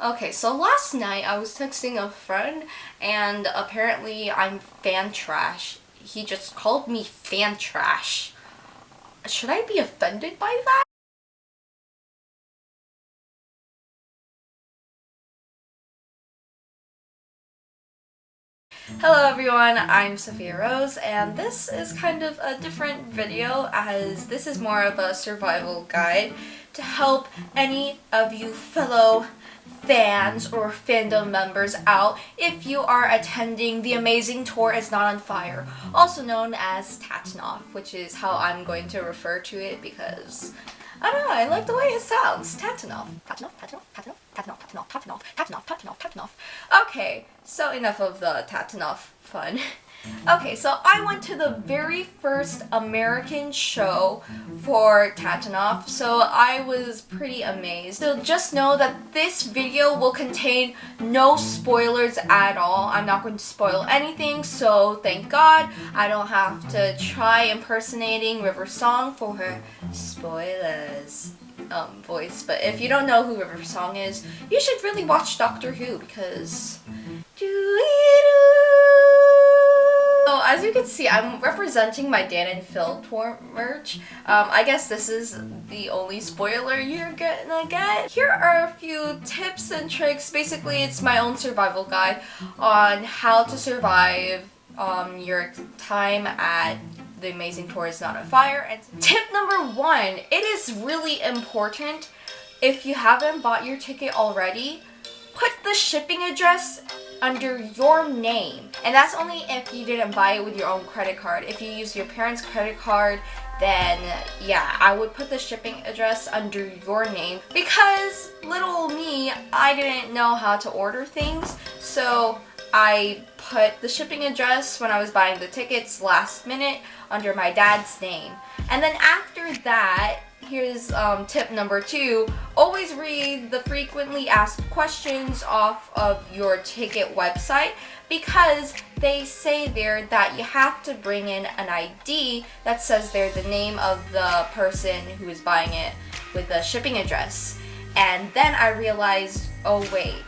Okay, so last night I was texting a friend and apparently I'm fan trash. He just called me fan trash. Should I be offended by that? Hello everyone, I'm Sophia Rose, and this is kind of a different video as this is more of a survival guide to help any of you fellow fans or fandom members out if you are attending the amazing tour Is Not on Fire, also known as TATINOF, which is how I'm going to refer to it because I don't know, I like the way it sounds. TATINOF. TATINOF, TATINOF, TATINOF, TATINOF, TATINOF, TATINOF, TATINOF, TATINOF, TATINOF. Okay, so enough of the TATINOF fun. Okay, so I went to the very first American show for TATINOF, so I was pretty amazed. So just know that this video will contain no spoilers at all. I'm not going to spoil anything, so thank God I don't have to try impersonating River Song for her spoilers voice. But if you don't know who River Song is, you should really watch Doctor Who because so as you can see, I'm representing my Dan and Phil tour merch. I guess this is the only spoiler you're gonna get. Here are a few tips and tricks. Basically, it's my own survival guide on how to survive your time at the amazing tour Is Not on Fire. And tip number 1, it is really important, if you haven't bought your ticket already, put the shipping address under your name. And that's only if you didn't buy it with your own credit card. If you use your parents' credit card, then yeah, I would put the shipping address under your name because little me, I didn't know how to order things, so I put the shipping address when I was buying the tickets last minute under my dad's name. And then after that, here's tip number 2. Always read the frequently asked questions off of your ticket website because they say there that you have to bring in an ID that says there the name of the person who is buying it with the shipping address. And then I realized, oh wait,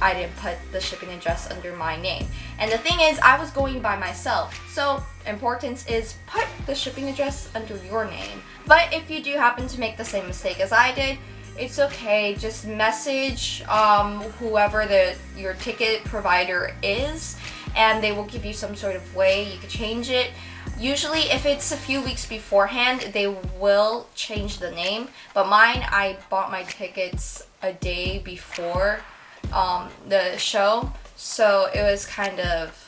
I didn't put the shipping address under my name. And the thing is, I was going by myself. So importance is put the shipping address under your name. But if you do happen to make the same mistake as I did, it's okay. Just message whoever your ticket provider is, and they will give you some sort of way you could change it. Usually if it's a few weeks beforehand, they will change the name. But mine, I bought my tickets a day before the show, so it was kind of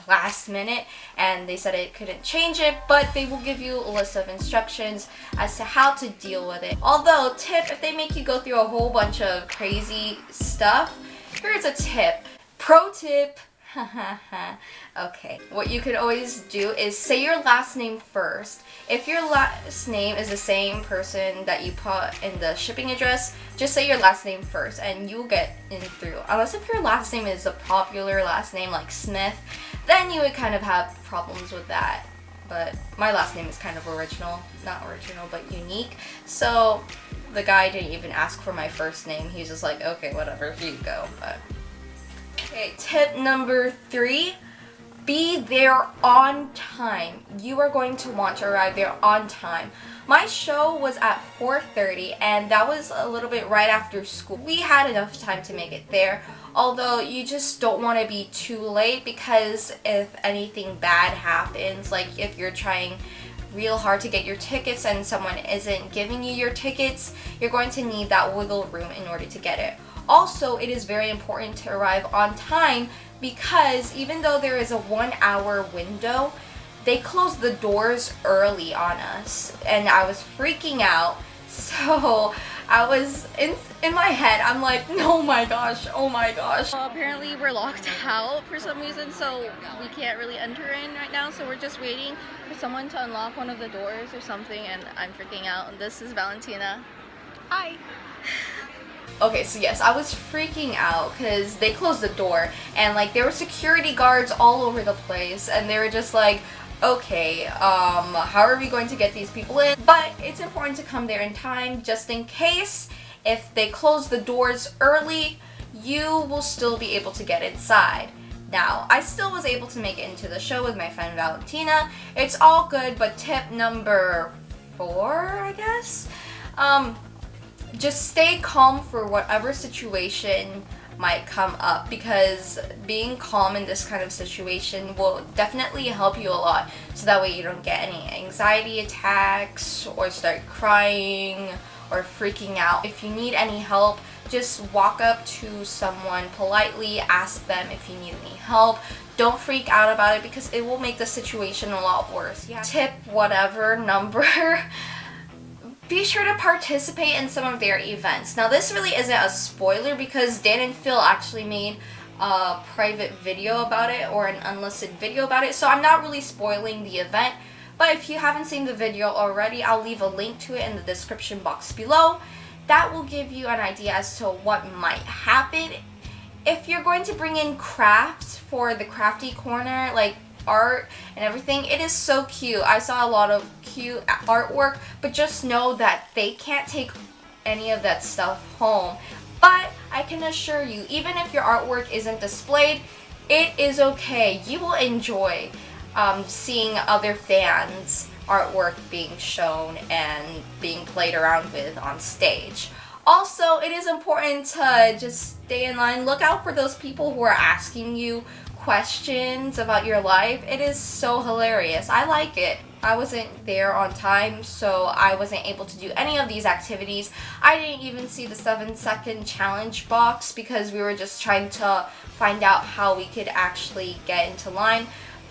last minute, and they said it couldn't change it, but they will give you a list of instructions as to how to deal with it. Although, tip, if they make you go through a whole bunch of crazy stuff, here's a tip. Pro tip. Okay, what you could always do is say your last name first. If your last name is the same person that you put in the shipping address, just say your last name first and you'll get in through. Unless if your last name is a popular last name like Smith, then you would kind of have problems with that. But my last name is kind of original, not original, but unique. So the guy didn't even ask for my first name. He was just like, okay, whatever, here you go. But okay, tip number 3, be there on time. You are going to want to arrive there on time. My show was at 4:30 and that was a little bit right after school. We had enough time to make it there, although you just don't want to be too late because if anything bad happens, like if you're trying real hard to get your tickets and someone isn't giving you your tickets, you're going to need that wiggle room in order to get it. Also, it is very important to arrive on time because even though there is a 1-hour window, they close the doors early on us, and I was freaking out. So I was in my head, I'm like, oh my gosh. Apparently we're locked out for some reason, so we can't really enter in right now, so we're just waiting for someone to unlock one of the doors or something, and I'm freaking out. And this is Valentina. Hi. Okay, so yes, I was freaking out because they closed the door and like there were security guards all over the place, and they were just like, okay, how are we going to get these people in? But it's important to come there in time just in case if they close the doors early, you will still be able to get inside. Now, I still was able to make it into the show with my friend Valentina. It's all good, but tip number 4, I guess? Just stay calm for whatever situation might come up, because being calm in this kind of situation will definitely help you a lot, so that way you don't get any anxiety attacks or start crying or freaking out. If you need any help, just walk up to someone politely, ask them if you need any help. Don't freak out about it, because it will make the situation a lot worse. Tip whatever number. Be sure to participate in some of their events. Now, this really isn't a spoiler, because Dan and Phil actually made a private video about it, or an unlisted video about it, so I'm not really spoiling the event. But if you haven't seen the video already, I'll leave a link to it in the description box below. That will give you an idea as to what might happen. If you're going to bring in crafts for the crafty corner, like art and everything, it is so cute. I saw a lot of cute artwork, but just know that they can't take any of that stuff home. But I can assure you, even if your artwork isn't displayed, it is okay. You will enjoy seeing other fans' artwork being shown and being played around with on stage. Also, it is important to just stay in line. Look out for those people who are asking you questions about your life. It is so hilarious. I like it. I wasn't there on time, so I wasn't able to do any of these activities. I didn't even see the 7-second challenge box, because we were just trying to find out how we could actually get into line.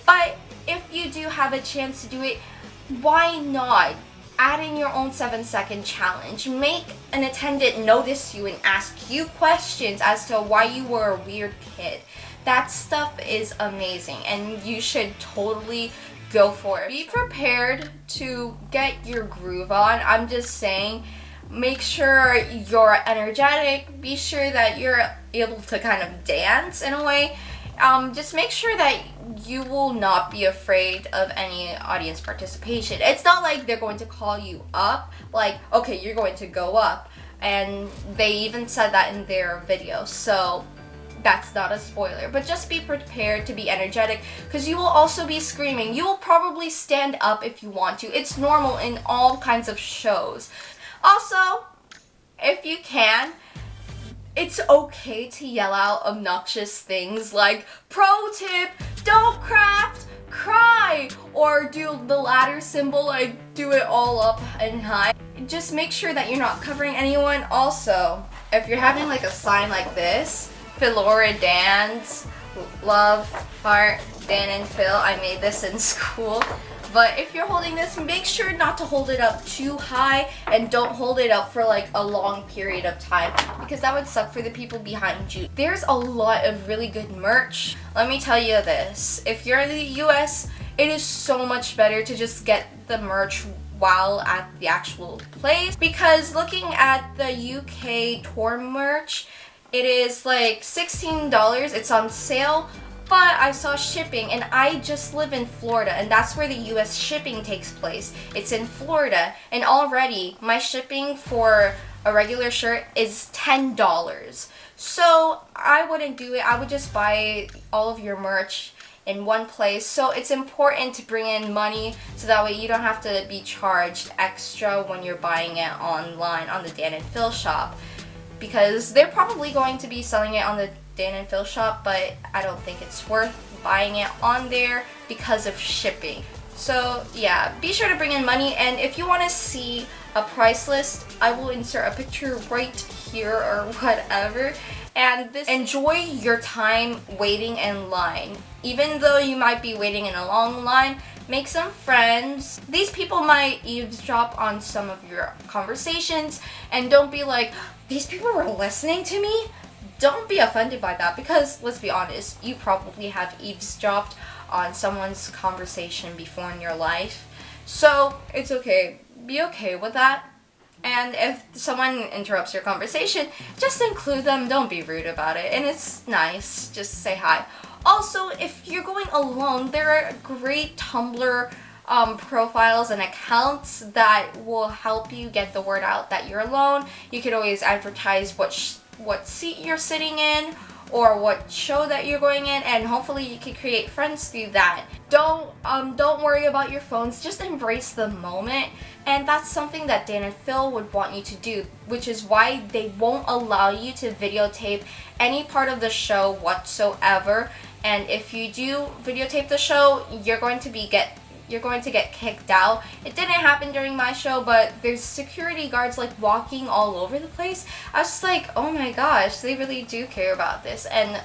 But if you do have a chance to do it, why not? Add in your own 7-second challenge. Make an attendant notice you and ask you questions as to why you were a weird kid. That stuff is amazing, and you should totally go for it. Be prepared to get your groove on. I'm just saying, make sure you're energetic. Be sure that you're able to kind of dance in a way. Just make sure that you will not be afraid of any audience participation. It's not like they're going to call you up, like, okay, you're going to go up. And they even said that in their video, so that's not a spoiler. But just be prepared to be energetic, because you will also be screaming. You will probably stand up if you want to. It's normal in all kinds of shows. Also, if you can, it's okay to yell out obnoxious things like, pro tip, don't craft, cry, or do the ladder symbol, like do it all up and high. Just make sure that you're not covering anyone. Also, if you're having like a sign like this, Philora Dan's, love, heart, Dan and Phil, I made this in school. But if you're holding this, make sure not to hold it up too high, and don't hold it up for like a long period of time, because that would suck for the people behind you. There's a lot of really good merch. Let me tell you this, if you're in the US, it is so much better to just get the merch while at the actual place, because looking at the UK tour merch, it is like $16. It's on sale. But I saw shipping, and I just live in Florida, and that's where the US shipping takes place. It's in Florida, and already my shipping for a regular shirt is $10. So I wouldn't do it. I would just buy all of your merch in one place. So it's important to bring in money, so that way you don't have to be charged extra when you're buying it online on the Dan and Phil shop, because they're probably going to be selling it on the Dan and Phil shop, but I don't think it's worth buying it on there because of shipping. So yeah, be sure to bring in money, and if you want to see a price list, I will insert a picture right here or whatever. And enjoy your time waiting in line. Even though you might be waiting in a long line, make some friends. These people might eavesdrop on some of your conversations, and don't be like, these people were listening to me? Don't be offended by that, because let's be honest, you probably have eavesdropped on someone's conversation before in your life. So it's okay. Be okay with that. And if someone interrupts your conversation, just include them. Don't be rude about it. And it's nice. Just say hi. Also, if you're going alone, there are great Tumblr profiles and accounts that will help you get the word out that you're alone. You could always advertise what seat you're sitting in or what show that you're going in, and hopefully you can create friends through that. Don't worry about your phones, just embrace the moment. And that's something that Dan and Phil would want you to do, which is why they won't allow you to videotape any part of the show whatsoever. And if you do videotape the show, you're going to get kicked out. It didn't happen during my show, but there's security guards like walking all over the place. I was just like, oh my gosh, they really do care about this. And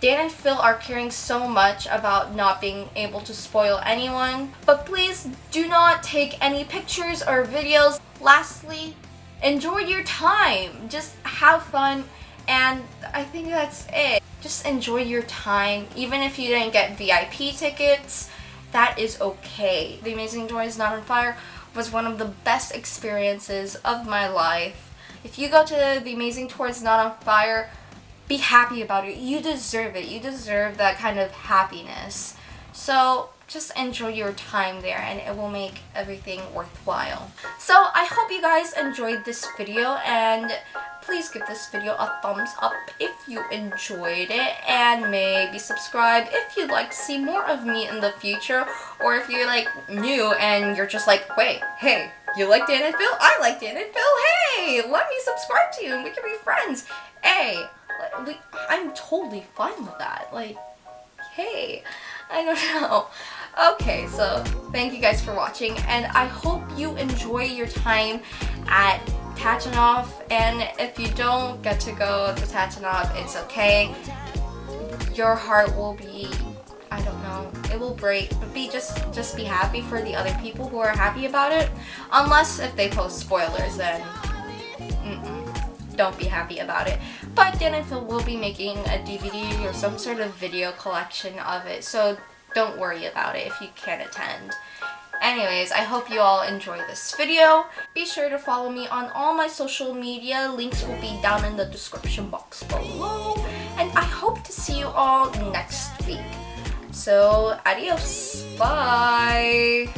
Dan and Phil are caring so much about not being able to spoil anyone. But please do not take any pictures or videos. Lastly, enjoy your time. Just have fun, and I think that's it. Just enjoy your time. Even if you didn't get VIP tickets, that is okay. The Amazing Toys Not on Fire was one of the best experiences of my life. If you go to the Amazing Toys Not on Fire, be happy about it. You deserve it. You deserve that kind of happiness. So just enjoy your time there, and it will make everything worthwhile. So I hope you guys enjoyed this video, and please give this video a thumbs up if you enjoyed it, and maybe subscribe if you'd like to see more of me in the future, or if you're like new and you're just like, wait, hey, you like Dan and Phil? I like Dan and Phil. Hey, let me subscribe to you and we can be friends. Hey, I'm totally fine with that. Like, hey, I don't know. Okay, so thank you guys for watching, and I hope you enjoy your time at TATINOF. And if you don't get to go to TATINOF, it's okay. Your heart will be, I don't know, it will break, but just be happy for the other people who are happy about it. Unless if they post spoilers, then don't be happy about it. But Dan and Phil will be making a DVD or some sort of video collection of it, so don't worry about it if you can't attend. Anyways, I hope you all enjoy this video. Be sure to follow me on all my social media. Links will be down in the description box below. And I hope to see you all next week. So, adios. Bye.